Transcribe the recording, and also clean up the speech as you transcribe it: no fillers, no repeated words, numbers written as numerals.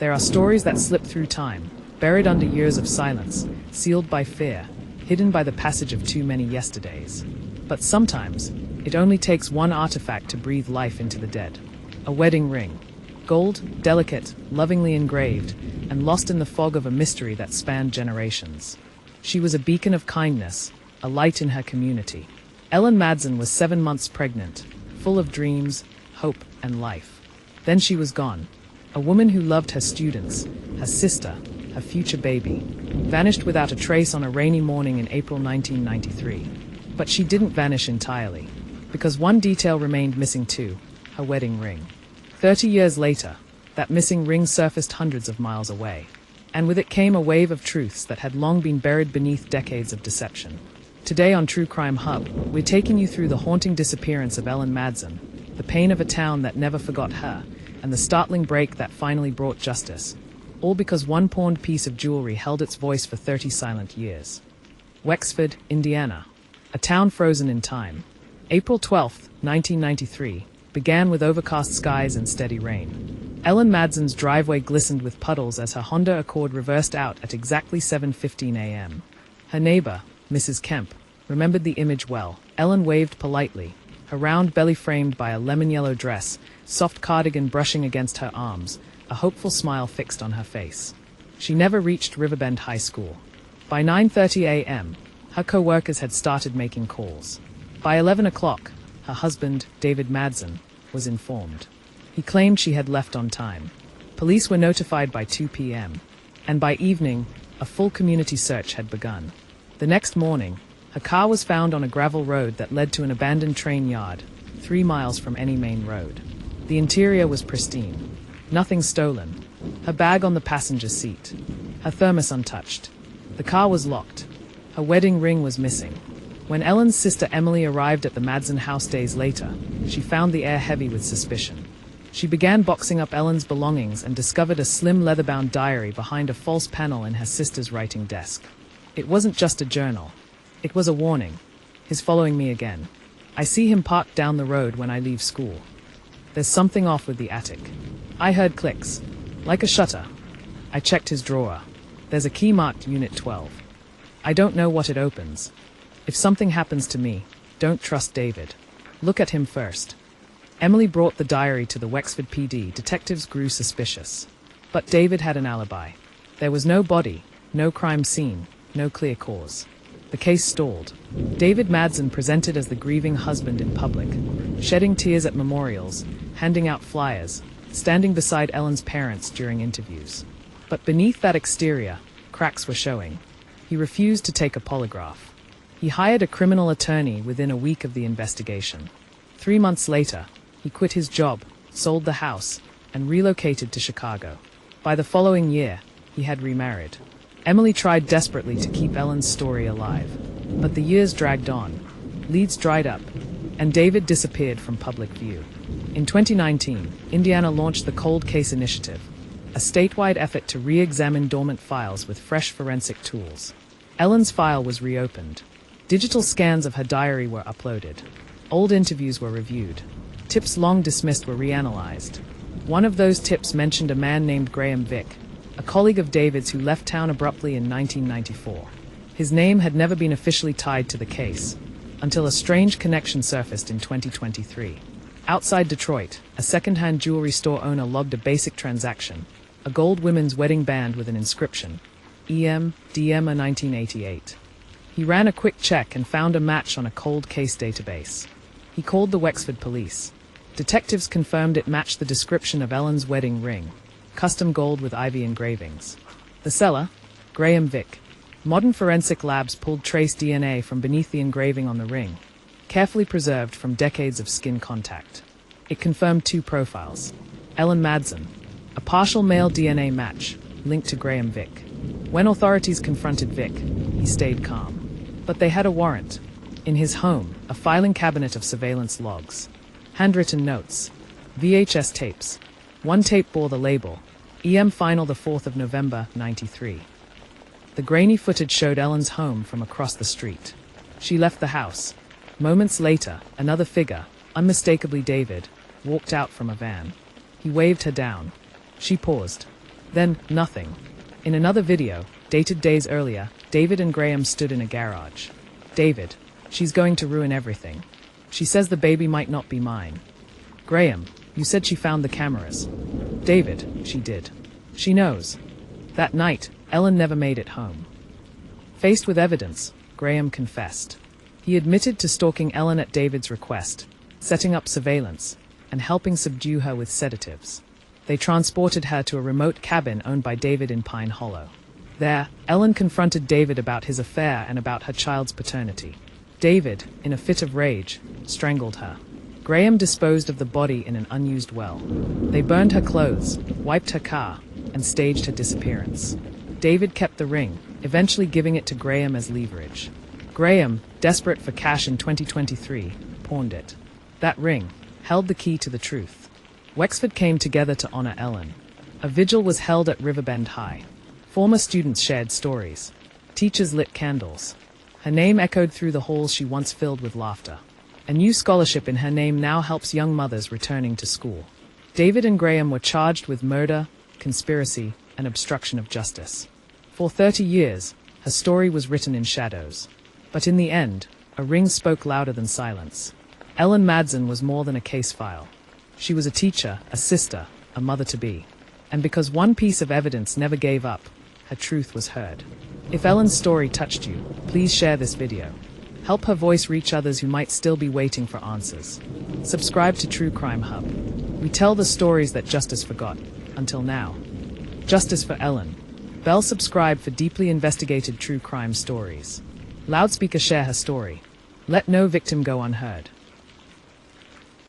There are stories that slip through time, buried under years of silence, sealed by fear, hidden by the passage of too many yesterdays. But sometimes, it only takes one artifact to breathe life into the dead. A wedding ring. Gold, delicate, lovingly engraved, and lost in the fog of a mystery that spanned generations. She was a beacon of kindness, a light in her community. Ellen Madsen was 7 months pregnant, full of dreams, hope, and life. Then she was gone. A woman who loved her students, her sister, her future baby, vanished without a trace on a rainy morning in April 1993. But she didn't vanish entirely, because one detail remained missing too, her wedding ring. 30 years later, that missing ring surfaced hundreds of miles away, and with it came a wave of truths that had long been buried beneath decades of deception. Today on True Crime Hub, we're taking you through the haunting disappearance of Ellen Madsen, the pain of a town that never forgot her, and the startling break that finally brought justice. All because one pawned piece of jewelry held its voice for 30 silent years. Wexford, Indiana, a town frozen in time. April 12, 1993, began with overcast skies and steady rain. Ellen Madsen's driveway glistened with puddles as her Honda Accord reversed out at exactly 7:15 a.m. Her neighbor, Mrs. Kemp, remembered the image well. Ellen waved politely, her round belly framed by a lemon-yellow dress, soft cardigan brushing against her arms, a hopeful smile fixed on her face. She never reached Riverbend High School. By 9:30 a.m., her co-workers had started making calls. By 11 o'clock, her husband, David Madsen, was informed. He claimed she had left on time. Police were notified by 2 p.m., and by evening, a full community search had begun. The next morning, her car was found on a gravel road that led to an abandoned train yard, 3 miles from any main road. The interior was pristine. Nothing stolen. Her bag on the passenger seat. Her thermos untouched. The car was locked. Her wedding ring was missing. When Ellen's sister Emily arrived at the Madsen house days later, she found the air heavy with suspicion. She began boxing up Ellen's belongings and discovered a slim leather-bound diary behind a false panel in her sister's writing desk. It wasn't just a journal. It was a warning. He's following me again. I see him parked down the road when I leave school. There's something off with the attic. I heard clicks, like a shutter. I checked his drawer. There's a key marked Unit 12. I don't know what it opens. If something happens to me, don't trust David. Look at him first. Emily brought the diary to the Wexford PD. Detectives grew suspicious. But David had an alibi. There was no body, no crime scene, no clear cause. The case stalled. David Madsen presented as the grieving husband in public, shedding tears at memorials, handing out flyers, standing beside Ellen's parents during interviews. But beneath that exterior, cracks were showing. He refused to take a polygraph. He hired a criminal attorney within a week of the investigation. 3 months later, he quit his job, sold the house, and relocated to Chicago. By the following year, he had remarried. Emily tried desperately to keep Ellen's story alive, but the years dragged on, leads dried up, and David disappeared from public view. In 2019, Indiana launched the Cold Case Initiative, a statewide effort to re-examine dormant files with fresh forensic tools. Ellen's file was reopened. Digital scans of her diary were uploaded. Old interviews were reviewed. Tips long dismissed were reanalyzed. One of those tips mentioned a man named Graham Vick, a colleague of David's who left town abruptly in 1994. His name had never been officially tied to the case, until a strange connection surfaced in 2023. Outside Detroit, a second-hand jewelry store owner logged a basic transaction, a gold women's wedding band with an inscription, EM, DM 1988. He ran a quick check and found a match on a cold case database. He called the Wexford police. Detectives confirmed it matched the description of Ellen's wedding ring, custom gold with ivy engravings. The seller, Graham Vick. Modern forensic labs pulled trace DNA from beneath the engraving on the ring, carefully preserved from decades of skin contact. It confirmed 2 profiles. Ellen Madsen, a partial male DNA match, linked to Graham Vick. When authorities confronted Vick, he stayed calm. But they had a warrant. In his home, a filing cabinet of surveillance logs, handwritten notes, VHS tapes. One tape bore the label, EM Final the 4th of November, 93. The grainy footage showed Ellen's home from across the street. She left the house. Moments later, another figure, unmistakably David, walked out from a van. He waved her down. She paused. Then, nothing. In another video, dated days earlier, David and Graham stood in a garage. David, she's going to ruin everything. She says the baby might not be mine. Graham, you said she found the cameras. David, she did. She knows. That night, Ellen never made it home. Faced with evidence, Graham confessed. He admitted to stalking Ellen at David's request, setting up surveillance, and helping subdue her with sedatives. They transported her to a remote cabin owned by David in Pine Hollow. There, Ellen confronted David about his affair and about her child's paternity. David, in a fit of rage, strangled her. Graham disposed of the body in an unused well. They burned her clothes, wiped her car, and staged her disappearance. David kept the ring, eventually giving it to Graham as leverage. Graham, desperate for cash in 2023, pawned it. That ring held the key to the truth. Wexford came together to honor Ellen. A vigil was held at Riverbend High. Former students shared stories. Teachers lit candles. Her name echoed through the halls she once filled with laughter. A new scholarship in her name now helps young mothers returning to school. David and Graham were charged with murder, conspiracy, and obstruction of justice. For 30 years, her story was written in shadows. But in the end, a ring spoke louder than silence. Ellen Madsen was more than a case file. She was a teacher, a sister, a mother-to-be. And because one piece of evidence never gave up, her truth was heard. If Ellen's story touched you, please share this video. Help her voice reach others who might still be waiting for answers. Subscribe to True Crime Hub. We tell the stories that justice forgot, until now. Justice for Ellen. Bell subscribe for deeply investigated true crime stories. Loudspeaker share her story. Let no victim go unheard.